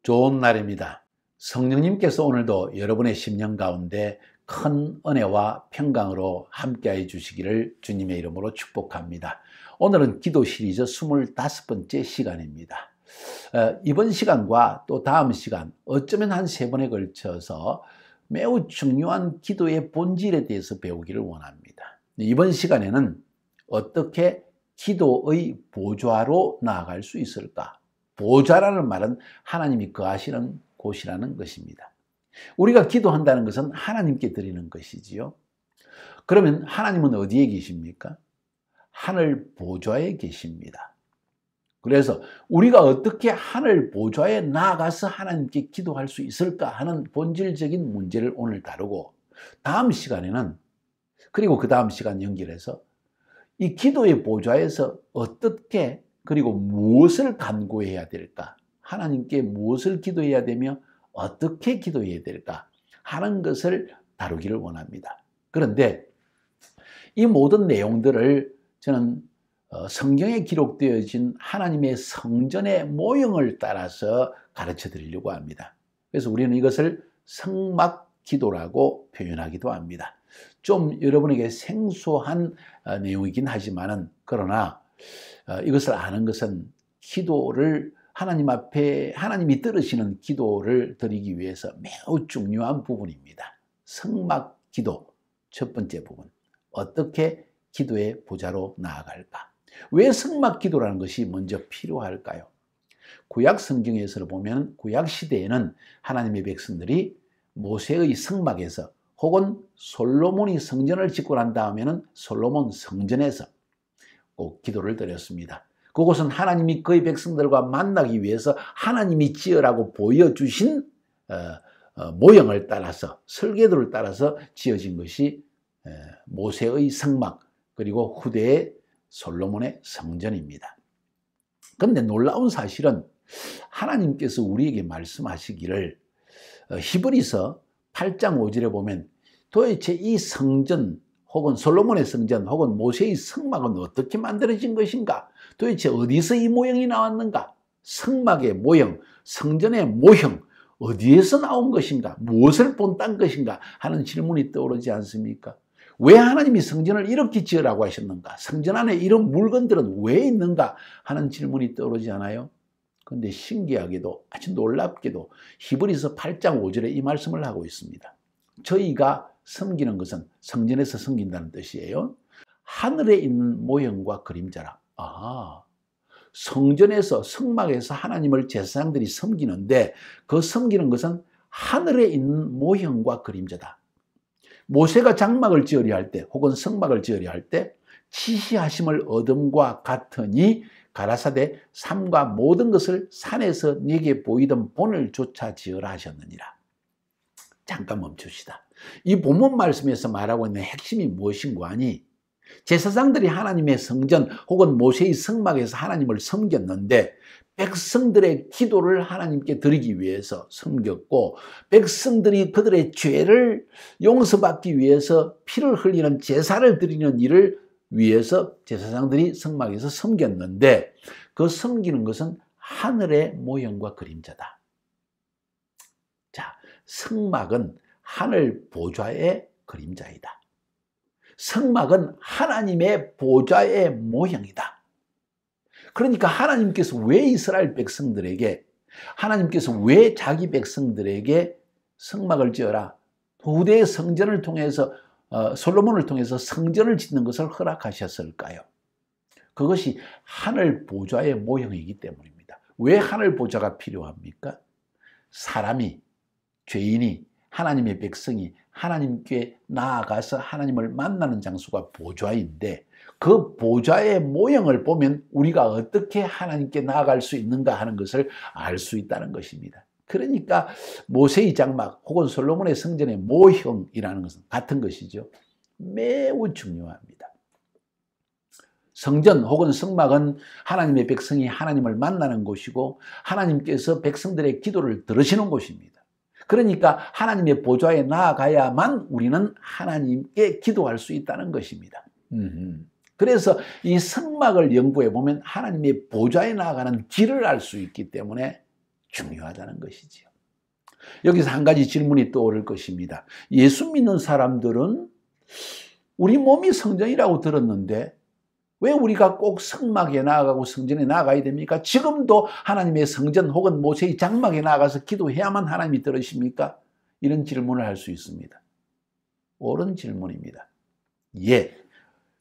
좋은 날입니다. 성령님께서 오늘도 여러분의 심령 가운데 큰 은혜와 평강으로 함께해 주시기를 주님의 이름으로 축복합니다. 오늘은 기도 시리즈 25번째 시간입니다. 이번 시간과 또 다음 시간, 어쩌면 한 3번에 걸쳐서 매우 중요한 기도의 본질에 대해서 배우기를 원합니다. 이번 시간에는 어떻게 기도의 보좌로 나아갈 수 있을까? 보좌라는 말은 하나님이 거하시는 곳이라는 것입니다. 우리가 기도한다는 것은 하나님께 드리는 것이지요. 그러면 하나님은 어디에 계십니까? 하늘 보좌에 계십니다. 그래서 우리가 어떻게 하늘 보좌에 나아가서 하나님께 기도할 수 있을까 하는 본질적인 문제를 오늘 다루고, 다음 시간에는, 그리고 그 다음 시간 연결해서 이 기도의 보좌에서 어떻게, 그리고 무엇을 간구해야 될까? 하나님께 무엇을 기도해야 되며 어떻게 기도해야 될까? 하는 것을 다루기를 원합니다. 그런데 이 모든 내용들을 저는 성경에 기록되어진 하나님의 성전의 모형을 따라서 가르쳐 드리려고 합니다. 그래서 우리는 이것을 성막 기도라고 표현하기도 합니다. 좀 여러분에게 생소한 내용이긴 하지만은, 그러나 이것을 아는 것은 기도를 하나님 앞에, 하나님이 들으시는 기도를 드리기 위해서 매우 중요한 부분입니다. 성막 기도 첫 번째 부분, 어떻게 기도의 보좌로 나아갈까? 왜 성막 기도라는 것이 먼저 필요할까요? 구약 성경에서 보면 구약 시대에는 하나님의 백성들이 모세의 성막에서, 혹은 솔로몬이 성전을 짓고 난 다음에는 솔로몬 성전에서 꼭 기도를 드렸습니다. 그곳은 하나님이 그의 백성들과 만나기 위해서 하나님이 지으라고 보여주신 모형을 따라서, 설계도를 따라서 지어진 것이 모세의 성막, 그리고 후대의 솔로몬의 성전입니다. 그런데 놀라운 사실은 하나님께서 우리에게 말씀하시기를, 히브리서 8장 5절에 보면 도대체 이 성전, 혹은 솔로몬의 성전, 혹은 모세의 성막은 어떻게 만들어진 것인가? 도대체 어디서 이 모형이 나왔는가? 성막의 모형, 성전의 모형, 어디에서 나온 것인가? 무엇을 본딴 것인가? 하는 질문이 떠오르지 않습니까? 왜 하나님이 성전을 이렇게 지으라고 하셨는가? 성전 안에 이런 물건들은 왜 있는가? 하는 질문이 떠오르지 않아요? 그런데 신기하게도, 아주 놀랍게도 히브리서 8장 5절에 이 말씀을 하고 있습니다. 저희가 섬기는 것은, 성전에서 섬긴다는 뜻이에요, 하늘에 있는 모형과 그림자라. 성전에서, 성막에서 하나님을 제사장들이 섬기는데, 그 섬기는 것은 하늘에 있는 모형과 그림자다. 모세가 장막을 지으려 할 때, 혹은 성막을 지으려 할 때 지시하심을 얻음과 같으니 가라사대 삼가 모든 것을 산에서 네게 보이던 본을 쫓아 지으라 하셨느니라. 잠깐 멈춥시다. 이 본문 말씀에서 말하고 있는 핵심이 무엇인고 하니, 제사장들이 하나님의 성전 혹은 모세의 성막에서 하나님을 섬겼는데, 백성들의 기도를 하나님께 드리기 위해서 섬겼고, 백성들이 그들의 죄를 용서받기 위해서 피를 흘리는 제사를 드리는 일을 위해서 제사장들이 성막에서 섬겼는데, 그 섬기는 것은 하늘의 모형과 그림자다. 자, 성막은 하늘 보좌의 그림자이다. 성막은 하나님의 보좌의 모형이다. 그러니까 하나님께서 왜 이스라엘 백성들에게, 하나님께서 왜 자기 백성들에게 성막을 지어라, 후대의 성전을 통해서, 솔로몬을 통해서 성전을 짓는 것을 허락하셨을까요? 그것이 하늘 보좌의 모형이기 때문입니다. 왜 하늘 보좌가 필요합니까? 사람이, 죄인이, 하나님의 백성이 하나님께 나아가서 하나님을 만나는 장소가 보좌인데, 그 보좌의 모형을 보면 우리가 어떻게 하나님께 나아갈 수 있는가 하는 것을 알 수 있다는 것입니다. 그러니까 모세의 장막 혹은 솔로몬의 성전의 모형이라는 것은 같은 것이죠. 매우 중요합니다. 성전 혹은 성막은 하나님의 백성이 하나님을 만나는 곳이고, 하나님께서 백성들의 기도를 들으시는 곳입니다. 그러니까 하나님의 보좌에 나아가야만 우리는 하나님께 기도할 수 있다는 것입니다. 그래서 이 성막을 연구해 보면 하나님의 보좌에 나아가는 길을 알 수 있기 때문에 중요하다는 것이지요. 여기서 한 가지 질문이 떠오를 것입니다. 예수 믿는 사람들은 우리 몸이 성전이라고 들었는데 왜 우리가 꼭 성막에 나아가고 성전에 나아가야 됩니까? 지금도 하나님의 성전 혹은 모세의 장막에 나아가서 기도해야만 하나님이 들으십니까? 이런 질문을 할 수 있습니다. 옳은 질문입니다. 예,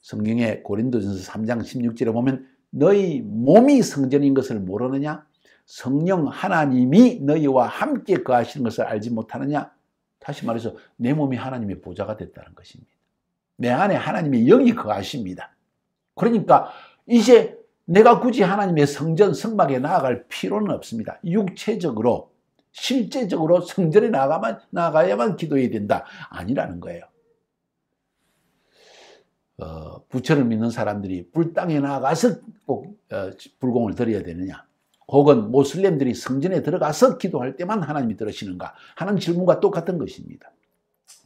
성경의 고린도전서 3장 16절에 보면 너희 몸이 성전인 것을 모르느냐? 성령 하나님이 너희와 함께 거하시는 것을 알지 못하느냐? 다시 말해서 내 몸이 하나님의 보좌가 됐다는 것입니다. 내 안에 하나님의 영이 거하십니다. 그러니까 이제 내가 굳이 하나님의 성전, 성막에 나아갈 필요는 없습니다. 육체적으로, 실제적으로 성전에 나가야만 기도해야 된다. 아니라는 거예요. 부처를 믿는 사람들이 불당에 나가서 꼭 불공을 드려야 되느냐? 혹은 모슬렘들이 성전에 들어가서 기도할 때만 하나님이 들으시는가 하는 질문과 똑같은 것입니다.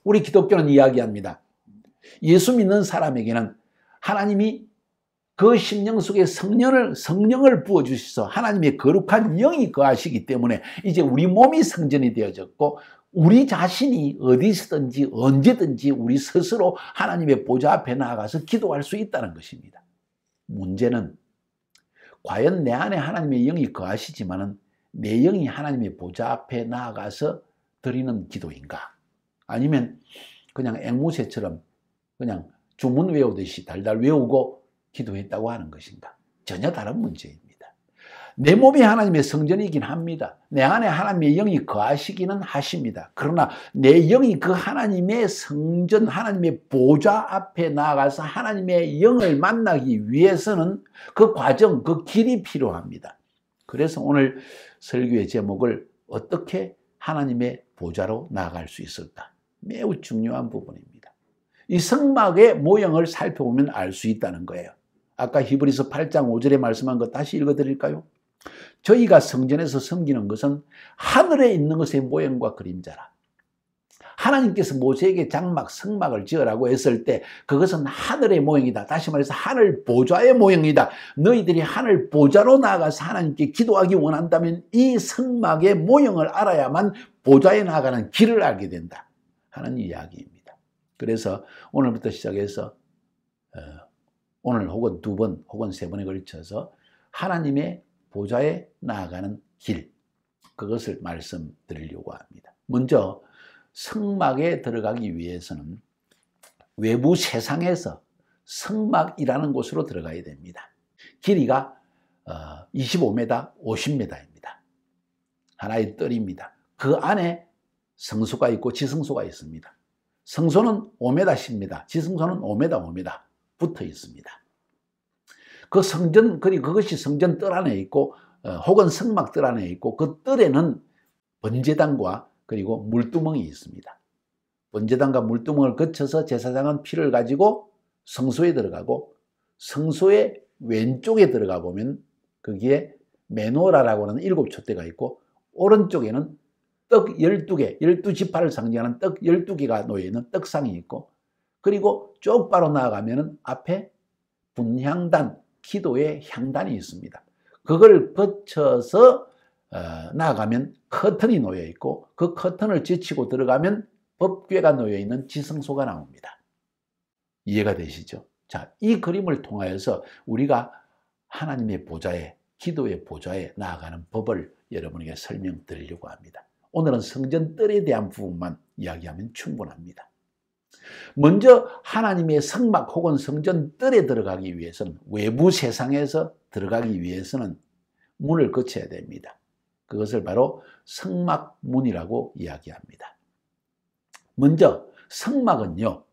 우리 기독교는 이야기합니다. 예수 믿는 사람에게는 하나님이 그 심령 속에 성령을 부어주셔서 하나님의 거룩한 영이 거하시기 때문에 이제 우리 몸이 성전이 되어졌고 우리 자신이 어디서든지 언제든지 우리 스스로 하나님의 보좌 앞에 나아가서 기도할 수 있다는 것입니다. 문제는 과연 내 안에 하나님의 영이 거하시지만은 내 영이 하나님의 보좌 앞에 나아가서 드리는 기도인가? 아니면 그냥 앵무새처럼 그냥 주문 외우듯이 달달 외우고 기도했다고 하는 것인가? 전혀 다른 문제입니다. 내 몸이 하나님의 성전이긴 합니다. 내 안에 하나님의 영이 거하시기는 하십니다. 그러나 내 영이 그 하나님의 성전, 하나님의 보좌 앞에 나아가서 하나님의 영을 만나기 위해서는 그 과정, 그 길이 필요합니다. 그래서 오늘 설교의 제목을 어떻게 하나님의 보좌로 나아갈 수 있을까? 매우 중요한 부분입니다. 이 성막의 모형을 살펴보면 알 수 있다는 거예요. 아까 히브리서 8장 5절에 말씀한 것 다시 읽어드릴까요? 저희가 성전에서 섬기는 것은 하늘에 있는 것의 모형과 그림자라. 하나님께서 모세에게 장막, 성막을 지으라고 했을 때 그것은 하늘의 모형이다. 다시 말해서 하늘 보좌의 모형이다. 너희들이 하늘 보좌로 나아가서 하나님께 기도하기 원한다면 이 성막의 모형을 알아야만 보좌에 나아가는 길을 알게 된다 하는 이야기입니다. 그래서 오늘부터 시작해서 오늘 혹은 두 번 혹은 세 번에 걸쳐서 하나님의 보좌에 나아가는 길, 그것을 말씀드리려고 합니다. 먼저 성막에 들어가기 위해서는 외부 세상에서 성막이라는 곳으로 들어가야 됩니다. 길이가 25m, 50m입니다. 하나의 뜰입니다. 그 안에 성소가 있고 지성소가 있습니다. 성소는 5m입니다. 지성소는 5m 붙어 있습니다. 그 성전, 그리고 그것이 성전 뜰 안에 있고 혹은 성막 뜰 안에 있고 그 뜰에는 번제단과 그리고 물두멍이 있습니다. 번제단과 물두멍을 거쳐서 제사장은 피를 가지고 성소에 들어가고 성소의 왼쪽에 들어가 보면 거기에 메노라라고 하는 7촛대가 있고 오른쪽에는 떡 12개, 12지파를 상징하는 떡 12개가 놓여있는 떡상이 있고 그리고 쪽바로 나아가면 앞에 분향단, 기도의 향단이 있습니다. 그걸 거쳐서 나아가면 커튼이 놓여 있고 그 커튼을 제치고 들어가면 법궤가 놓여 있는 지성소가 나옵니다. 이해가 되시죠? 자, 이 그림을 통하여서 우리가 하나님의 보좌에, 기도의 보좌에 나아가는 법을 여러분에게 설명드리려고 합니다. 오늘은 성전 뜰에 대한 부분만 이야기하면 충분합니다. 먼저 하나님의 성막 혹은 성전 뜰에 들어가기 위해서는 외부 세상에서 들어가기 위해서는 문을 거쳐야 됩니다. 그것을 바로 성막문이라고 이야기합니다. 먼저 성막은요,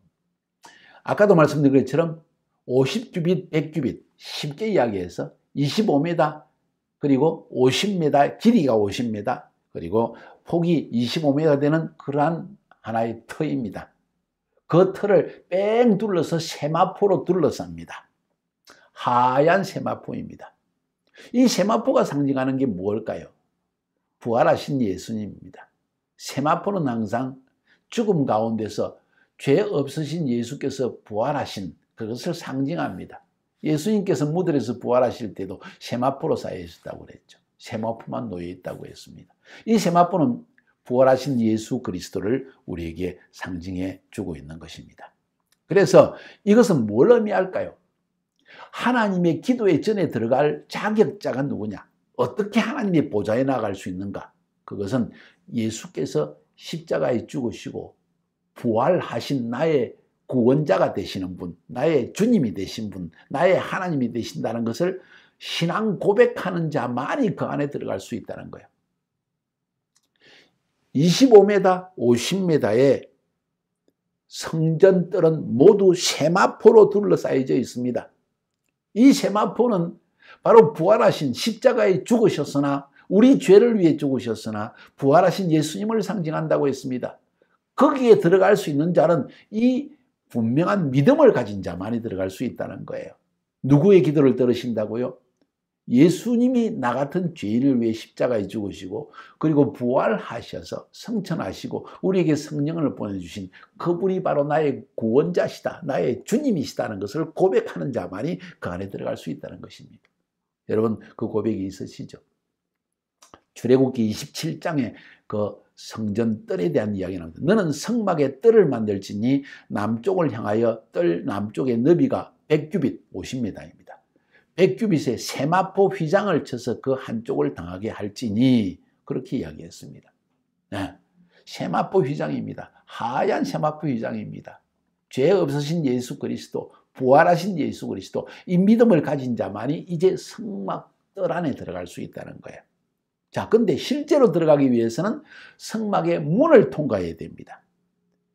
아까도 말씀드린 것처럼 50규빗, 100규빗 쉽게 이야기해서 25m 그리고 50m, 길이가 50m 그리고 폭이 25m 되는 그러한 하나의 터입니다. 그 틀을 뺑 둘러서 세마포로 둘러쌉니다. 하얀 세마포입니다. 이 세마포가 상징하는 게 뭘까요? 부활하신 예수님입니다. 세마포는 항상 죽음 가운데서 죄 없으신 예수께서 부활하신 그것을 상징합니다. 예수님께서 무덤에서 부활하실 때도 세마포로 쌓여 있었다고 그랬죠. 세마포만 놓여 있다고 했습니다. 이 세마포는 부활하신 예수 그리스도를 우리에게 상징해 주고 있는 것입니다. 그래서 이것은 뭘 의미할까요? 하나님의 기도의 전에 들어갈 자격자가 누구냐? 어떻게 하나님의 보좌에 나아갈 수 있는가? 그것은 예수께서 십자가에 죽으시고 부활하신 나의 구원자가 되시는 분, 나의 주님이 되신 분, 나의 하나님이 되신다는 것을 신앙 고백하는 자만이 그 안에 들어갈 수 있다는 거예요. 25m, 50m의 성전뜰은 모두 세마포로 둘러싸여져 있습니다. 이 세마포는 바로 부활하신 십자가에 죽으셨으나 우리 죄를 위해 죽으셨으나 부활하신 예수님을 상징한다고 했습니다. 거기에 들어갈 수 있는 자는 이 분명한 믿음을 가진 자만이 들어갈 수 있다는 거예요. 누구의 기도를 들으신다고요? 예수님이 나 같은 죄인을 위해 십자가에 죽으시고 그리고 부활하셔서 성천하시고 우리에게 성령을 보내주신 그분이 바로 나의 구원자시다, 나의 주님이시다는 것을 고백하는 자만이 그 안에 들어갈 수 있다는 것입니다. 여러분 그 고백이 있으시죠? 출애굽기 27장에 그 성전 뜰에 대한 이야기가 나옵니다. 너는 성막에 뜰을 만들지니 남쪽을 향하여 뜰 남쪽의 너비가 100규빗 50m입니다. 100규빗에 세마포 휘장을 쳐서 그 한쪽을 당하게 할지니 그렇게 이야기했습니다. 네. 세마포 휘장입니다. 하얀 세마포 휘장입니다. 죄 없으신 예수 그리스도, 부활하신 예수 그리스도, 이 믿음을 가진 자만이 이제 성막 뜰 안에 들어갈 수 있다는 거예요. 자, 근데 실제로 들어가기 위해서는 성막의 문을 통과해야 됩니다.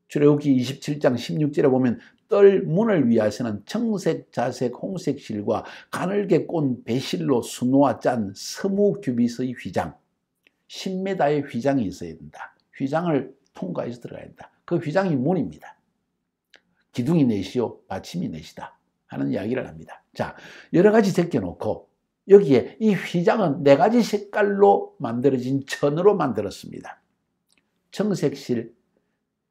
출애굽기 27장 16절에 보면 뜰 문을 위하여서는 청색, 자색, 홍색 실과 가늘게 꼰 배실로 수놓아 짠 서무 규빗의 휘장, 10m의 휘장이 있어야 된다. 휘장을 통과해서 들어가야 된다. 그 휘장이 문입니다. 기둥이 넷이요 받침이 넷이다 하는 이야기를 합니다. 자, 여러 가지 제껴놓고 여기에 이 휘장은 4가지 색깔로 만들어진 천으로 만들었습니다. 청색실,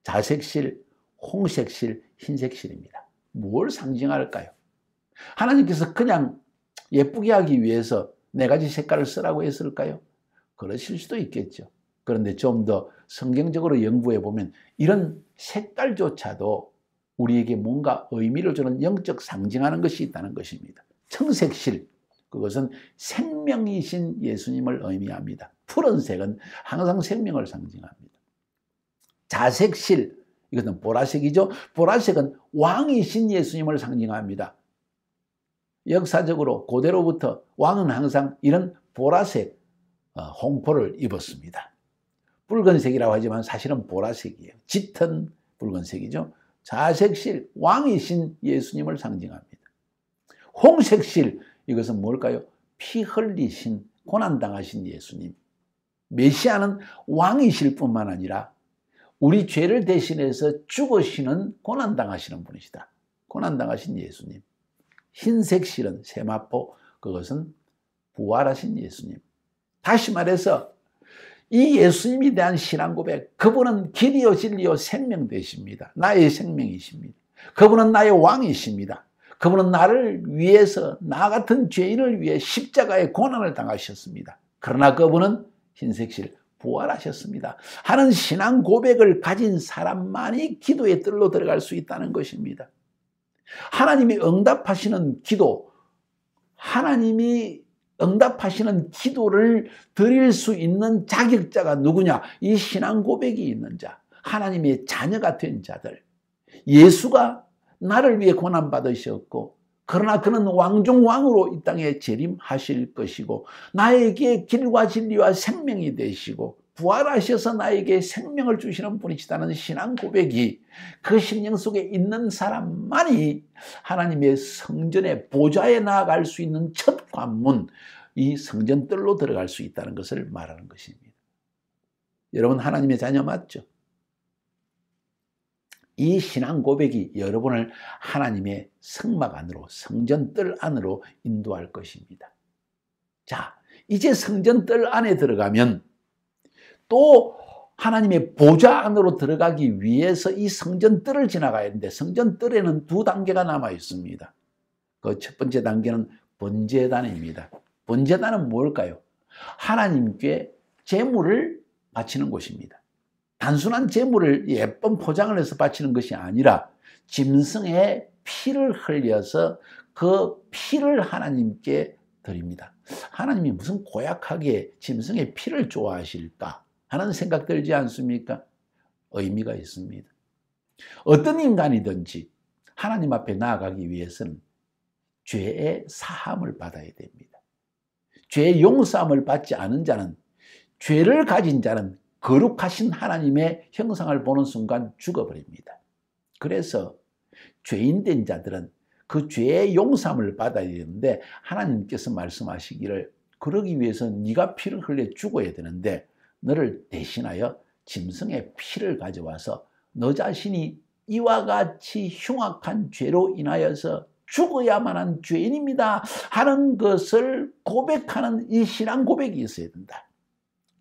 자색실, 홍색실, 흰색실입니다. 뭘 상징할까요? 하나님께서 그냥 예쁘게 하기 위해서 4가지 색깔을 쓰라고 했을까요? 그러실 수도 있겠죠. 그런데 좀 더 성경적으로 연구해 보면 이런 색깔조차도 우리에게 뭔가 의미를 주는 영적 상징하는 것이 있다는 것입니다. 청색실, 그것은 생명이신 예수님을 의미합니다. 푸른색은 항상 생명을 상징합니다. 자색실, 이것은 보라색이죠. 보라색은 왕이신 예수님을 상징합니다. 역사적으로 고대로부터 왕은 항상 이런 보라색 홍포를 입었습니다. 붉은색이라고 하지만 사실은 보라색이에요. 짙은 붉은색이죠. 자색실, 왕이신 예수님을 상징합니다. 홍색실, 이것은 뭘까요? 피 흘리신, 고난당하신 예수님. 메시아는 왕이실 뿐만 아니라 우리 죄를 대신해서 죽으시는 고난당하시는 분이시다. 고난당하신 예수님. 흰색 실은 세마포, 그것은 부활하신 예수님. 다시 말해서 이 예수님에 대한 신앙 고백, 그분은 길이요 진리요 생명 되십니다. 나의 생명이십니다. 그분은 나의 왕이십니다. 그분은 나를 위해서, 나 같은 죄인을 위해 십자가의 고난을 당하셨습니다. 그러나 그분은 흰색실 부활하셨습니다 하는 신앙 고백을 가진 사람만이 기도의 뜰로 들어갈 수 있다는 것입니다. 하나님이 응답하시는 기도, 하나님이 응답하시는 기도를 드릴 수 있는 자격자가 누구냐? 이 신앙 고백이 있는 자, 하나님의 자녀가 된 자들. 예수가 나를 위해 고난받으셨고 그러나 그는 왕중왕으로 이 땅에 재림하실 것이고 나에게 길과 진리와 생명이 되시고 부활하셔서 나에게 생명을 주시는 분이시다는 신앙 고백이 그 심령 속에 있는 사람만이 하나님의 성전의 보좌에 나아갈 수 있는 첫 관문, 이 성전뜰로 들어갈 수 있다는 것을 말하는 것입니다. 여러분 하나님의 자녀 맞죠? 이 신앙 고백이 여러분을 하나님의 성막 안으로, 성전뜰 안으로 인도할 것입니다. 자, 이제 성전뜰 안에 들어가면 또 하나님의 보좌 안으로 들어가기 위해서 이 성전뜰을 지나가야 하는데 성전뜰에는 2단계가 남아 있습니다. 그 첫 번째 단계는 번제단입니다. 번제단은 뭘까요? 하나님께 제물을 바치는 곳입니다. 단순한 제물을 예쁜 포장을 해서 바치는 것이 아니라 짐승의 피를 흘려서 그 피를 하나님께 드립니다. 하나님이 무슨 고약하게 짐승의 피를 좋아하실까 하는 생각 들지 않습니까? 의미가 있습니다. 어떤 인간이든지 하나님 앞에 나아가기 위해서는 죄의 사함을 받아야 됩니다. 죄의 용서함을 받지 않은 자는, 죄를 가진 자는 거룩하신 하나님의 형상을 보는 순간 죽어버립니다. 그래서 죄인된 자들은 그 죄의 용서함을 받아야 되는데, 하나님께서 말씀하시기를 그러기 위해서 네가 피를 흘려 죽어야 되는데 너를 대신하여 짐승의 피를 가져와서 너 자신이 이와 같이 흉악한 죄로 인하여서 죽어야만 한 죄인입니다 하는 것을 고백하는 이 신앙 고백이 있어야 된다.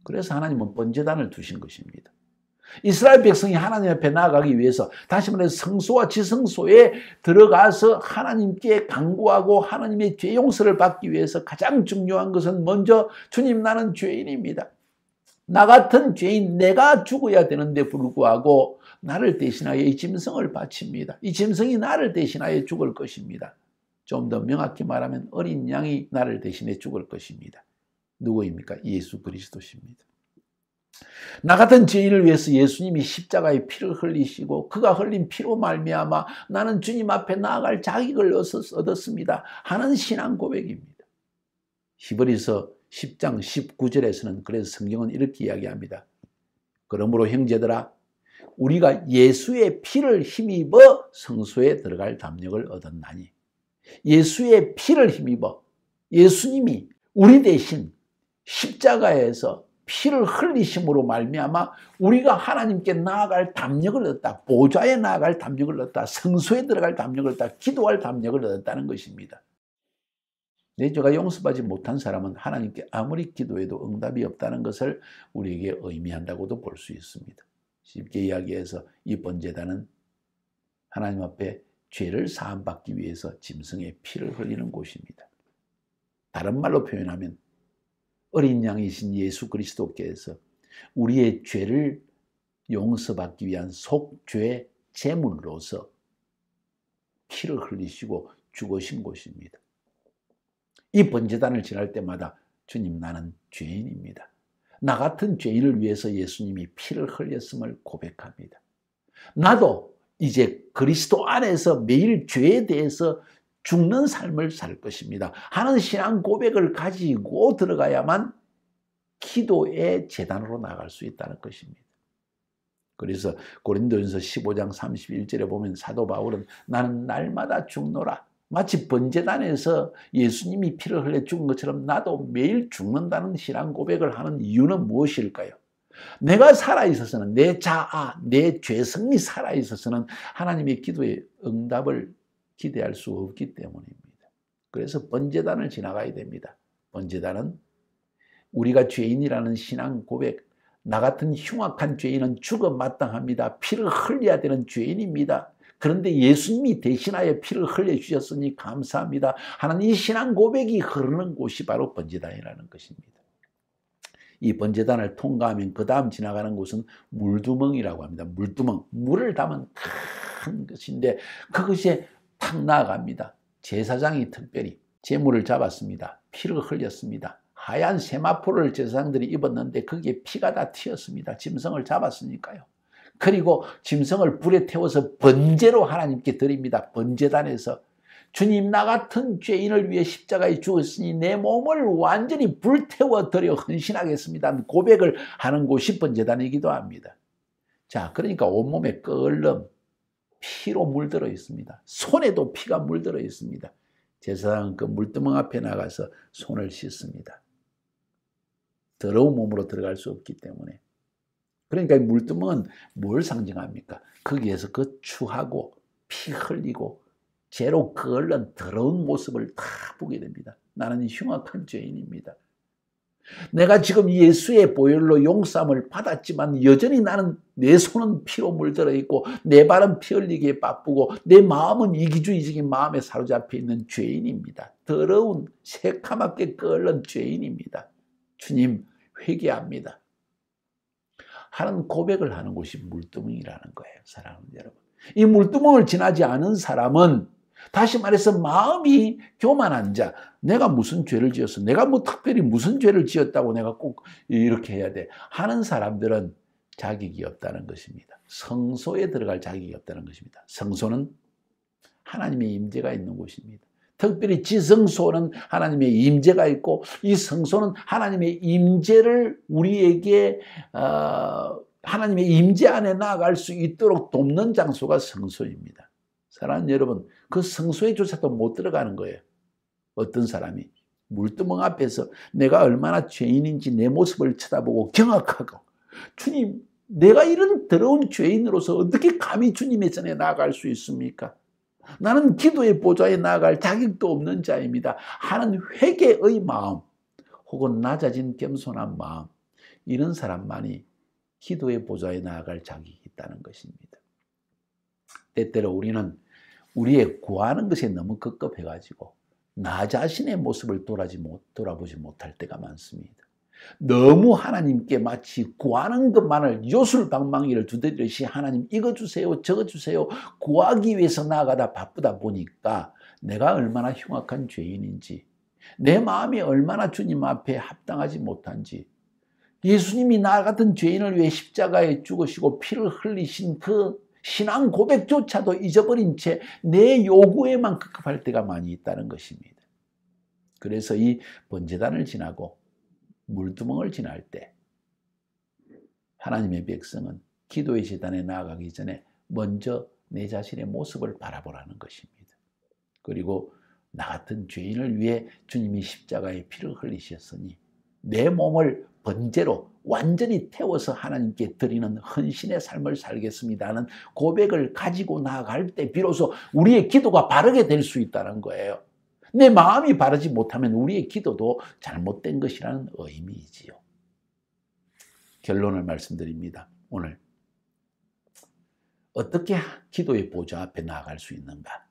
그래서 하나님은 번제단을 두신 것입니다. 이스라엘 백성이 하나님 앞에 나아가기 위해서, 다시 말해서 성소와 지성소에 들어가서 하나님께 간구하고 하나님의 죄 용서를 받기 위해서 가장 중요한 것은 먼저 주님 나는 죄인입니다. 나 같은 죄인, 내가 죽어야 되는데 불구하고 나를 대신하여 이 짐승을 바칩니다. 이 짐승이 나를 대신하여 죽을 것입니다. 좀 더 명확히 말하면 어린 양이 나를 대신해 죽을 것입니다. 누구입니까? 예수 그리스도십니다. 나 같은 죄인을 위해서 예수님이 십자가에 피를 흘리시고 그가 흘린 피로 말미암아 나는 주님 앞에 나아갈 자격을 얻었습니다 하는 신앙 고백입니다. 히브리서 10장 19절에서는 그래서 성경은 이렇게 이야기합니다. 그러므로 형제들아, 우리가 예수의 피를 힘입어 성소에 들어갈 담력을 얻었나니, 예수의 피를 힘입어 예수님이 우리 대신 십자가에서 피를 흘리심으로 말미암아 우리가 하나님께 나아갈 담력을 얻었다. 보좌에 나아갈 담력을 얻었다. 성소에 들어갈 담력을 얻었다. 기도할 담력을 얻었다는 것입니다. 내 죄가 용서받지 못한 사람은 하나님께 아무리 기도해도 응답이 없다는 것을 우리에게 의미한다고도 볼 수 있습니다. 쉽게 이야기해서 이 번제단은 하나님 앞에 죄를 사함받기 위해서 짐승의 피를 흘리는 곳입니다. 다른 말로 표현하면 어린 양이신 예수 그리스도께서 우리의 죄를 용서받기 위한 속죄 제물로서 피를 흘리시고 죽으신 곳입니다. 이 번제단을 지날 때마다 주님 나는 죄인입니다. 나 같은 죄인을 위해서 예수님이 피를 흘렸음을 고백합니다. 나도 이제 그리스도 안에서 매일 죄에 대해서 죽는 삶을 살 것입니다 하는 신앙 고백을 가지고 들어가야만 기도의 제단으로 나갈 수 있다는 것입니다. 그래서 고린도전서 15장 31절에 보면 사도 바울은 나는 날마다 죽노라, 마치 번제단에서 예수님이 피를 흘려 죽은 것처럼 나도 매일 죽는다는 신앙 고백을 하는 이유는 무엇일까요? 내가 살아있어서는, 내 자아, 내 죄성이 살아있어서는 하나님의 기도의 응답을 기대할 수 없기 때문입니다. 그래서 번제단을 지나가야 됩니다. 번제단은 우리가 죄인이라는 신앙 고백, 나 같은 흉악한 죄인은 죽어 마땅합니다. 피를 흘려야 되는 죄인입니다. 그런데 예수님이 대신하여 피를 흘려주셨으니 감사합니다 하는 이 신앙 고백이 흐르는 곳이 바로 번제단이라는 것입니다. 이 번제단을 통과하면 그 다음 지나가는 곳은 물두멍이라고 합니다. 물두멍, 물을 담은 큰 것인데 그것에 탁 나아갑니다. 제사장이 특별히 제물을 잡았습니다. 피를 흘렸습니다. 하얀 세마포를 제사장들이 입었는데 거기에 피가 다 튀었습니다. 짐승을 잡았으니까요. 그리고 짐승을 불에 태워서 번제로 하나님께 드립니다. 번제단에서 주님 나 같은 죄인을 위해 십자가에 죽었으니 내 몸을 완전히 불태워 드려 헌신하겠습니다 고백을 하는 곳이 번제단이기도 합니다. 자, 그러니까 온몸에 끓는 피로 물들어 있습니다. 손에도 피가 물들어 있습니다. 제사장은 그 물두멍 앞에 나가서 손을 씻습니다. 더러운 몸으로 들어갈 수 없기 때문에. 그러니까 이 물두멍은 뭘 상징합니까? 거기에서 그 추하고 피 흘리고 죄로 끓는 더러운 모습을 다 보게 됩니다. 나는 흉악한 죄인입니다. 내가 지금 예수의 보혈로 용서함을 받았지만 여전히 나는 내 손은 피로 물들어 있고 내 발은 피 흘리기에 바쁘고 내 마음은 이기주의적인 마음에 사로잡혀 있는 죄인입니다. 더러운 새카맣게 끓는 죄인입니다. 주님 회개합니다 하는 고백을 하는 곳이 물두멍이라는 거예요. 사랑하는 여러분, 이 물두멍을 지나지 않은 사람은, 다시 말해서 마음이 교만한 자, 내가 무슨 죄를 지었어, 내가 뭐 특별히 무슨 죄를 지었다고 내가 꼭 이렇게 해야 돼 하는 사람들은 자격이 없다는 것입니다. 성소에 들어갈 자격이 없다는 것입니다. 성소는 하나님의 임재가 있는 곳입니다. 특별히 지성소는 하나님의 임재가 있고, 이 성소는 하나님의 임재를 우리에게 하나님의 임재 안에 나아갈 수 있도록 돕는 장소가 성소입니다. 사랑하는 여러분, 그 성소에조차도 못 들어가는 거예요. 어떤 사람이 물두멍 앞에서 내가 얼마나 죄인인지 내 모습을 쳐다보고 경악하고, 주님, 내가 이런 더러운 죄인으로서 어떻게 감히 주님의 전에 나아갈 수 있습니까? 나는 기도의 보좌에 나아갈 자격도 없는 자입니다 하는 회개의 마음, 혹은 낮아진 겸손한 마음, 이런 사람만이 기도의 보좌에 나아갈 자격이 있다는 것입니다. 때때로 우리는 우리의 구하는 것에 너무 급급해가지고 나 자신의 모습을 돌아보지 못할 때가 많습니다. 너무 하나님께 마치 구하는 것만을 요술방망이를 두드리듯이 하나님 이거 주세요 저거 주세요 구하기 위해서 나아가다 바쁘다 보니까 내가 얼마나 흉악한 죄인인지, 내 마음이 얼마나 주님 앞에 합당하지 못한지, 예수님이 나 같은 죄인을 위해 십자가에 죽으시고 피를 흘리신 그 신앙 고백조차도 잊어버린 채 내 요구에만 급급할 때가 많이 있다는 것입니다. 그래서 이 번제단을 지나고 물두멍을 지날 때 하나님의 백성은 기도의 제단에 나아가기 전에 먼저 내 자신의 모습을 바라보라는 것입니다. 그리고 나 같은 죄인을 위해 주님이 십자가에 피를 흘리셨으니 내 몸을 번제로 완전히 태워서 하나님께 드리는 헌신의 삶을 살겠습니다 하는 고백을 가지고 나아갈 때 비로소 우리의 기도가 바르게 될 수 있다는 거예요. 내 마음이 바르지 못하면 우리의 기도도 잘못된 것이라는 의미이지요. 결론을 말씀드립니다. 오늘 어떻게 기도의 보좌 앞에 나아갈 수 있는가?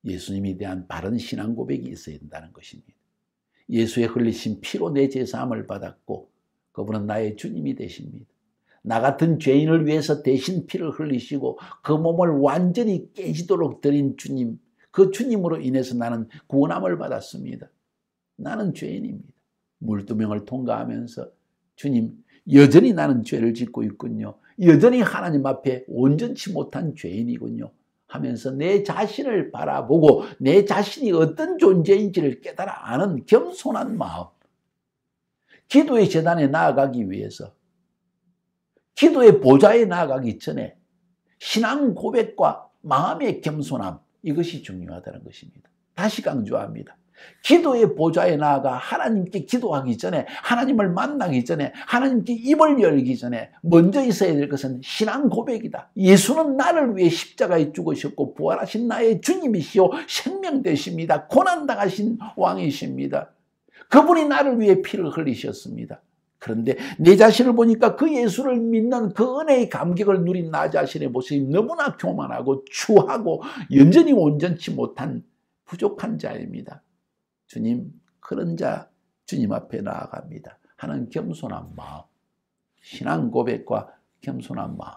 예수님에 대한 바른 신앙 고백이 있어야 된다는 것입니다. 예수의 흘리신 피로 내 죄사함을 받았고 그분은 나의 주님이 되십니다. 나 같은 죄인을 위해서 대신 피를 흘리시고 그 몸을 완전히 깨지도록 드린 주님, 그 주님으로 인해서 나는 구원함을 받았습니다. 나는 죄인입니다. 물두멍을 통과하면서 주님, 여전히 나는 죄를 짓고 있군요. 여전히 하나님 앞에 온전치 못한 죄인이군요 하면서 내 자신을 바라보고 내 자신이 어떤 존재인지를 깨달아 아는 겸손한 마음, 기도의 제단에 나아가기 위해서, 기도의 보좌에 나아가기 전에 신앙 고백과 마음의 겸손함, 이것이 중요하다는 것입니다. 다시 강조합니다. 기도의 보좌에 나아가 하나님께 기도하기 전에, 하나님을 만나기 전에, 하나님께 입을 열기 전에 먼저 있어야 될 것은 신앙 고백이다. 예수는 나를 위해 십자가에 죽으셨고 부활하신 나의 주님이시오 생명 되십니다. 고난당하신 왕이십니다. 그분이 나를 위해 피를 흘리셨습니다. 그런데 내 자신을 보니까 그 예수를 믿는 그 은혜의 감격을 누린 나 자신의 모습이 너무나 교만하고 추하고 여전히 온전치 못한 부족한 자입니다. 주님, 그런 자 주님 앞에 나아갑니다 하는 겸손한 마음, 신앙 고백과 겸손한 마음,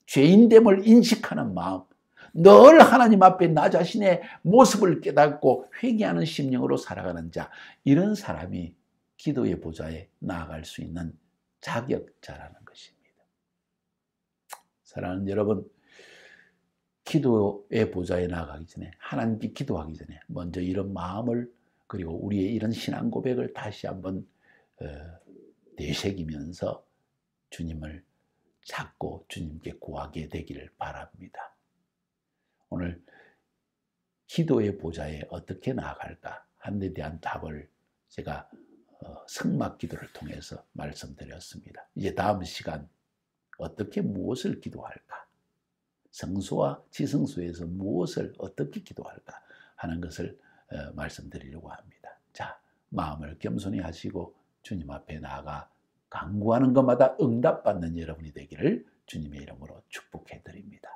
죄인됨을 인식하는 마음, 늘 하나님 앞에 나 자신의 모습을 깨닫고 회개하는 심령으로 살아가는 자, 이런 사람이 기도의 보좌에 나아갈 수 있는 자격자라는 것입니다. 사랑하는 여러분, 기도의 보좌에 나아가기 전에, 하나님께 기도하기 전에 먼저 이런 마음을, 그리고 우리의 이런 신앙 고백을 다시 한번 되새기면서 주님을 찾고 주님께 구하게 되기를 바랍니다. 오늘 기도의 보좌에 어떻게 나아갈까 하는 데 대한 답을 제가 성막 기도를 통해서 말씀드렸습니다. 이제 다음 시간 어떻게 무엇을 기도할까? 성소와 지성소에서 무엇을 어떻게 기도할까 하는 것을 말씀드리려고 합니다. 자, 마음을 겸손히 하시고 주님 앞에 나아가 간구하는 것마다 응답받는 여러분이 되기를 주님의 이름으로 축복해 드립니다.